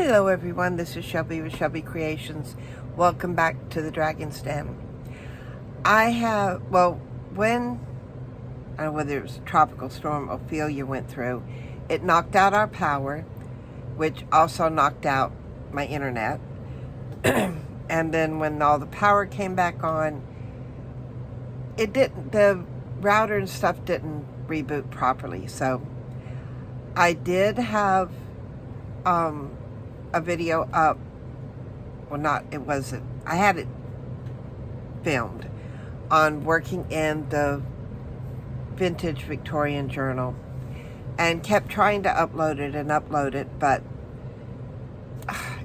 Hello everyone, this is Shelby with Shelby Creations. Welcome back to the Dragon's Den. I don't know whether it was a tropical storm Ophelia went through, it knocked out our power, which also knocked out my internet. And then when all the power came back on, the router and stuff didn't reboot properly. So I did have a video up. I had it filmed on working in the vintage Victorian journal and kept trying to upload it, but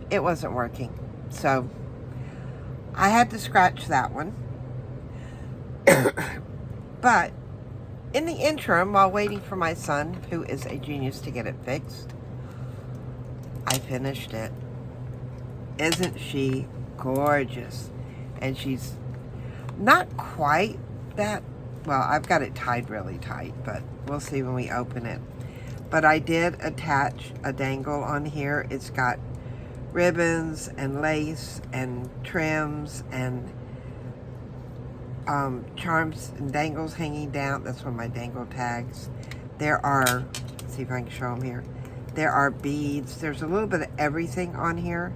it wasn't working. So I had to scratch that one. But in the interim, while waiting for my son, who is a genius, to get it fixed, I finished it. Isn't she gorgeous? And she's not quite that, well, I've got it tied really tight, but we'll see when we open it. But I did attach a dangle on here. It's got ribbons and lace and trims and charms and dangles hanging down. That's one of my dangle tags. There are, let's see if I can show them here. There are beads. There's a little bit of everything on here.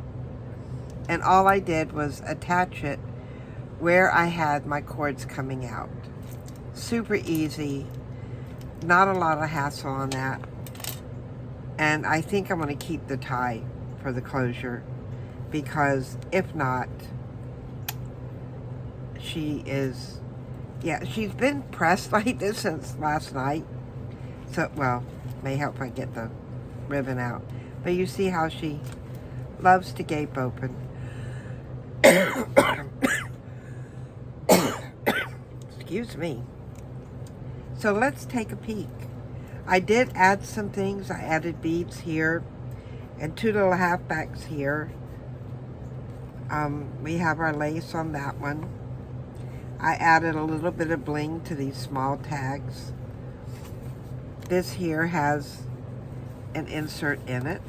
And all I did was attach it where I had my cords coming out. Super easy. Not a lot of hassle on that. And I think I'm going to keep the tie for the closure, because if not, she's been pressed like this since last night. So, well, may help if I get the ribbon out. But you see how she loves to gape open. Excuse me. So let's take a peek. I did add some things. I added beads here and two little halfbacks here. We have our lace on that one. I added a little bit of bling to these small tags. This here has an insert in it,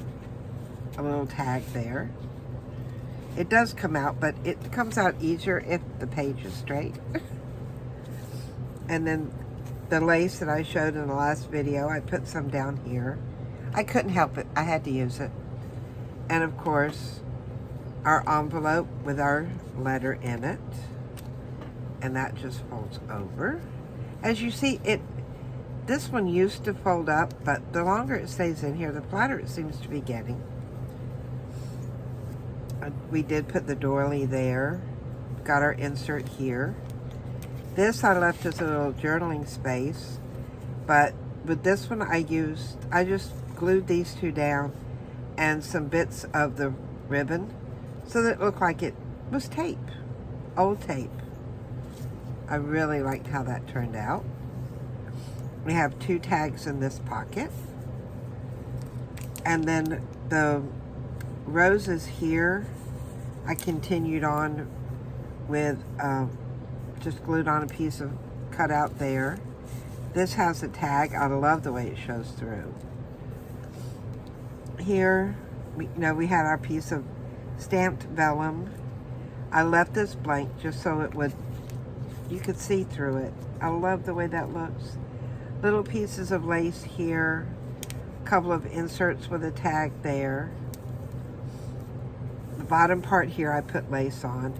a little tag there. It does come out, but it comes out easier if the page is straight. And then the lace that I showed in the last video, I put some down here. I couldn't help it. I had to use it. And of course, our envelope with our letter in it. And that just folds over. As you see, this one used to fold up, but the longer it stays in here, the flatter it seems to be getting. We did put the doily there. Got our insert here. This I left as a little journaling space, but with this one I just glued these two down and some bits of the ribbon so that it looked like it was tape, old tape. I really liked how that turned out. We have two tags in this pocket. And then the roses here, I continued on with just glued on a piece of cutout there. This has a tag. I love the way it shows through. Here, we had our piece of stamped vellum. I left this blank just so you could see through it. I love the way that looks. Little pieces of lace here. A couple of inserts with a tag there. The bottom part here I put lace on.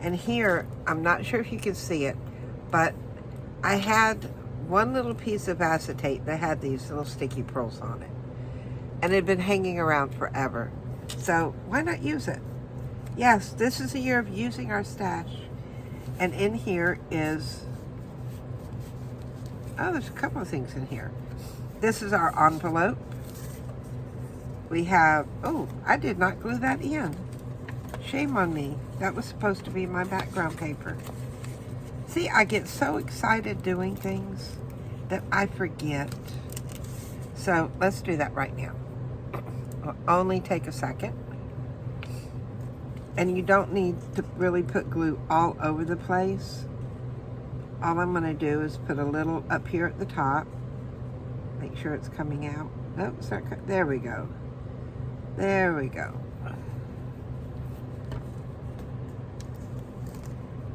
And here, I'm not sure if you can see it, but I had one little piece of acetate that had these little sticky pearls on it. And it had been hanging around forever. So why not use it? Yes, this is a year of using our stash. And in here is, there's a couple of things in here. This is our envelope. We have, I did not glue that in. Shame on me. That was supposed to be my background paper. See, I get so excited doing things that I forget. So let's do that right now. It'll only take a second. And you don't need to really put glue all over the place. All I'm going to do is put a little up here at the top. Make sure it's coming out. Nope, it's not. There we go. There we go.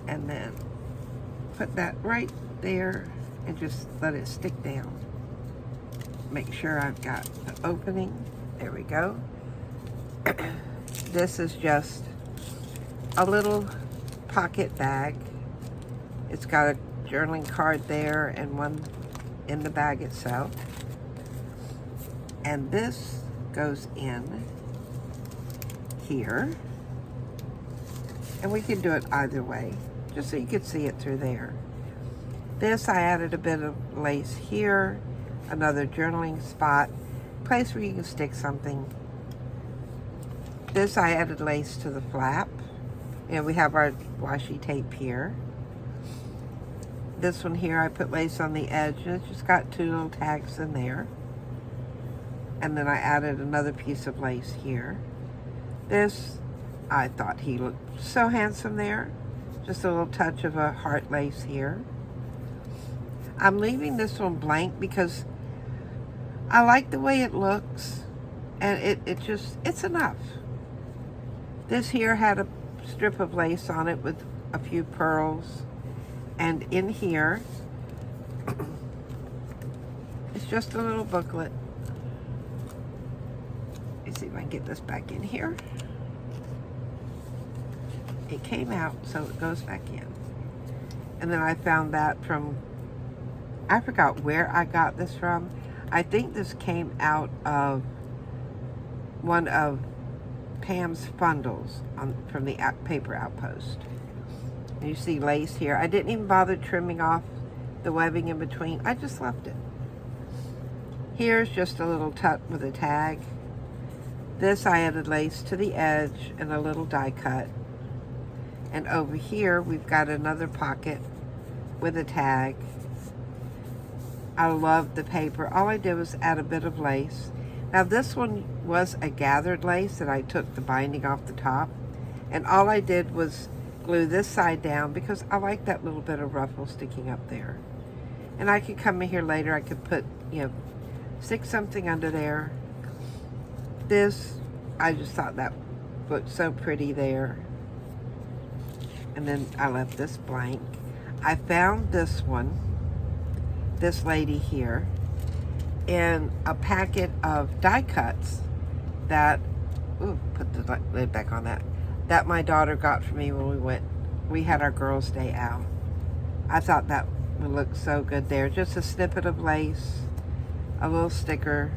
and then put that right there and just let it stick down. Make sure I've got the opening. There we go. This is just a little pocket bag. It's got a journaling card there and one in the bag itself. And this goes in here. And we can do it either way, just so you can see it through there. This, I added a bit of lace here, another journaling spot, place where you can stick something. This, I added lace to the flap. And we have our washi tape here. This one here, I put lace on the edge, and it's just got 2 little tags in there. And then I added another piece of lace here. This, I thought he looked so handsome there. Just a little touch of a heart lace here. I'm leaving this one blank because I like the way it looks, and it's enough. This here had a strip of lace on it with a few pearls, and in here it's just a little booklet. Let's see if I can get this back in here. It came out, so it goes back in. And then I found that from, I forgot where I got this from. I think this came out of one of Pam's bundles from the paper outpost. And you see lace here. I didn't even bother trimming off the webbing in between. I just left it. Here's just a little tuck with a tag. This, I added lace to the edge and a little die cut. And over here, we've got another pocket with a tag. I love the paper. All I did was add a bit of lace. Now this one was a gathered lace, and I took the binding off the top. And all I did was glue this side down because I like that little bit of ruffle sticking up there. And I could come in here later, I could put, stick something under there. This, I just thought that looked so pretty there. And then I left this blank. I found this one, this lady here, in a packet of die cuts that, put the lid back on that my daughter got for me when we had our girls' day out. I thought that would look so good there. Just a snippet of lace, a little sticker.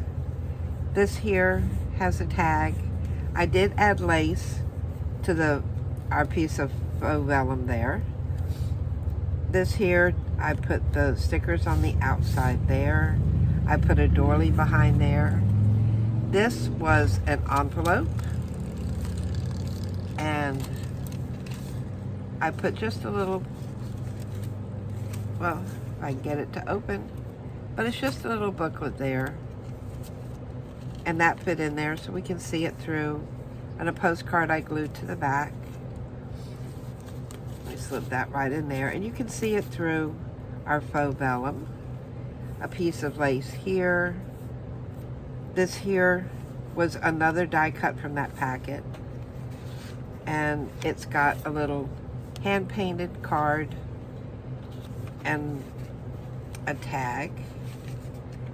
This here has a tag. I did add lace to our piece of faux vellum there. This here, I put the stickers on the outside there. I put a doily behind there. This was an envelope, and I put just a little, well, if I can get it to open, but it's just a little booklet there, and that fit in there so we can see it through, and a postcard I glued to the back. I slip that right in there, and you can see it through our faux vellum. A piece of lace here. This here was another die cut from that packet, and it's got a little hand-painted card and a tag.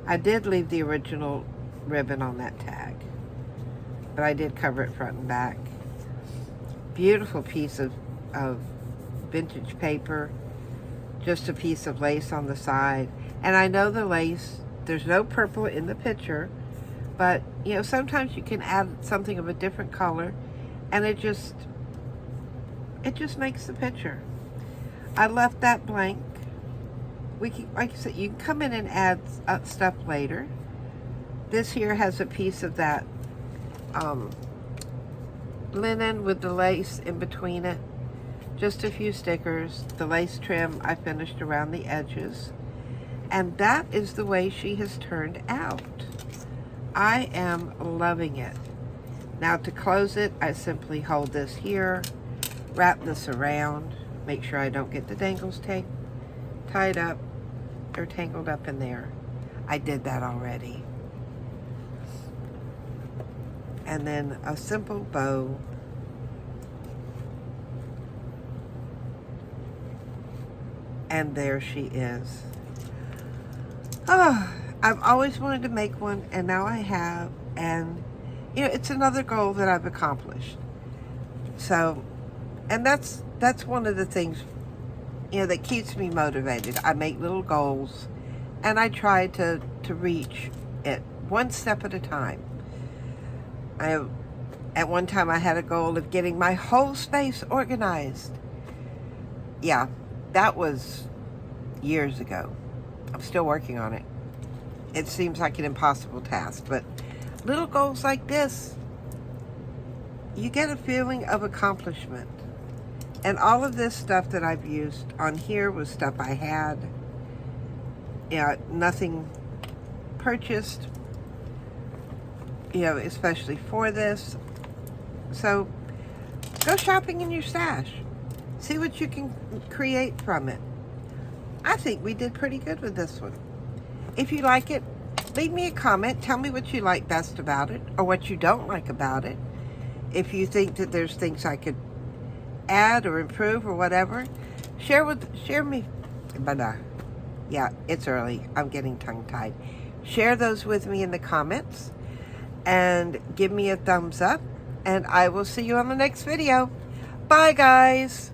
I did leave the original ribbon on that tag, but I did cover it front and back. Beautiful piece of vintage paper, just a piece of lace on the side. And I know the lace, there's no purple in the picture, but sometimes you can add something of a different color, and it just makes the picture. I left that blank. We can, like I said, you can come in and add stuff later. This here has a piece of that linen with the lace in between it. Just a few stickers. The lace trim I finished around the edges. And that is the way she has turned out. I am loving it. Now to close it, I simply hold this here, wrap this around, make sure I don't get the dangles tied up or tangled up in there. I did that already. And then a simple bow. And there she is. Oh, I've always wanted to make one, and now I have. And, you know, it's another goal that I've accomplished. So, and that's one of the things, you know, that keeps me motivated. I make little goals, and I try to reach it one step at a time. At one time, I had a goal of getting my whole space organized. Yeah, that was years ago. I'm still working on it. It seems like an impossible task, but little goals like this, you get a feeling of accomplishment. And all of this stuff that I've used on here was stuff I had. Yeah, nothing purchased, you know, especially for this. So go shopping in your stash. See what you can create from it. I think we did pretty good with this one. If you like it, leave me a comment. Tell me what you like best about it or what you don't like about it. If you think that there's things I could add or improve or whatever, share me. But yeah, it's early. I'm getting tongue-tied. Share those with me in the comments and give me a thumbs up, and I will see you on the next video. Bye, guys.